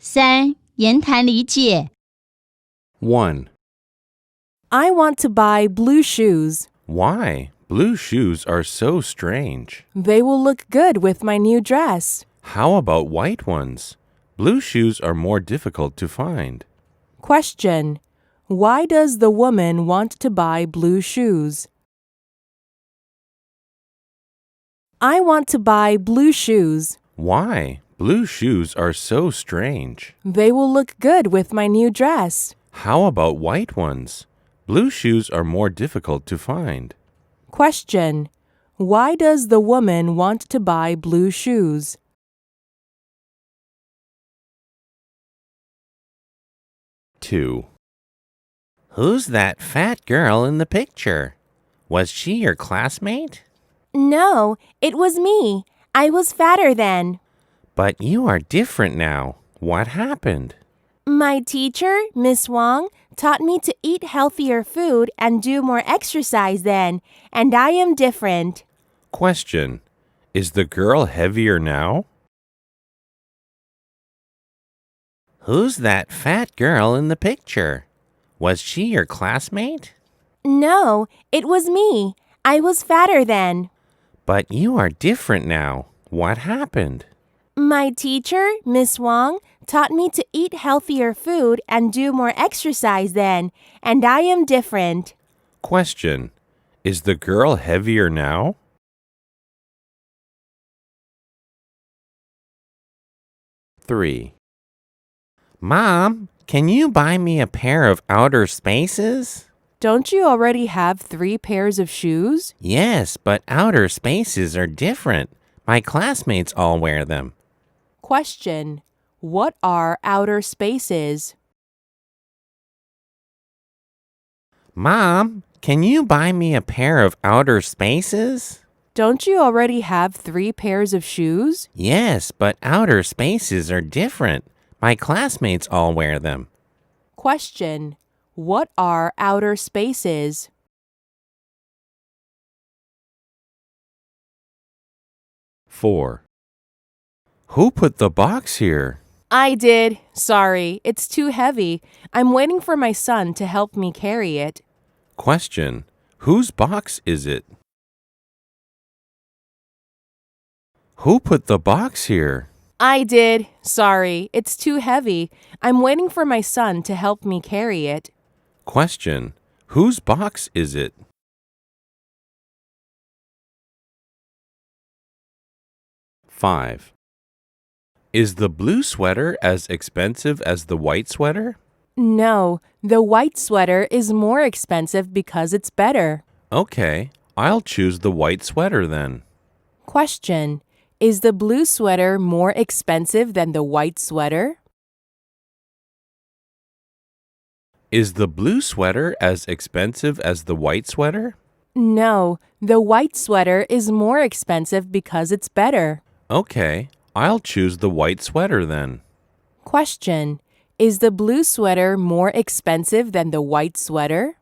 3. 言谈理解 1. I want to buy blue shoes. Why? Blue shoes are so strange. They will look good with my new dress. How about white ones? Blue shoes are more difficult to find. Question. Why does the woman want to buy blue shoes? I want to buy blue shoes. Why? Blue shoes are so strange. They will look good with my new dress. How about white ones? Blue shoes are more difficult to find. Question. Why does the woman want to buy blue shoes? Two. Who's that fat girl in the picture? Was she your classmate? No, it was me. I was fatter then. But you are different now. What happened? My teacher, Miss Wong, taught me to eat healthier food and do more exercise then, and I am different. Question. Is the girl heavier now? Who's that fat girl in the picture? Was she your classmate? No, it was me. I was fatter then. But you are different now. What happened? My teacher, Miss Wong, taught me to eat healthier food and do more exercise then, and I am different. Question. Is the girl heavier now? Three. Mom, can you buy me a pair of outer spaces? Don't you already have 3 pairs of shoes? Yes, but outer spaces are different. My classmates all wear them. Question. What are outer spaces? Mom, can you buy me a pair of outer spaces? Don't you already have 3 pairs of shoes? Yes, but outer spaces are different. My classmates all wear them. Question. What are outer spaces? Four. Who put the box here? I did. Sorry, it's too heavy. I'm waiting for my son to help me carry it. Question. Whose box is it? Who put the box here? I did. Sorry, it's too heavy. I'm waiting for my son to help me carry it. Question. Whose box is it? Five. Is the blue sweater as expensive as the white sweater? No, the white sweater is more expensive because it's better. Okay, I'll choose the white sweater then. Question. Is the blue sweater more expensive than the white sweater? Is the blue sweater as expensive as the white sweater? No, the white sweater is more expensive because it's better. Okay, I'll choose the white sweater then. Question. Is the blue sweater more expensive than the white sweater?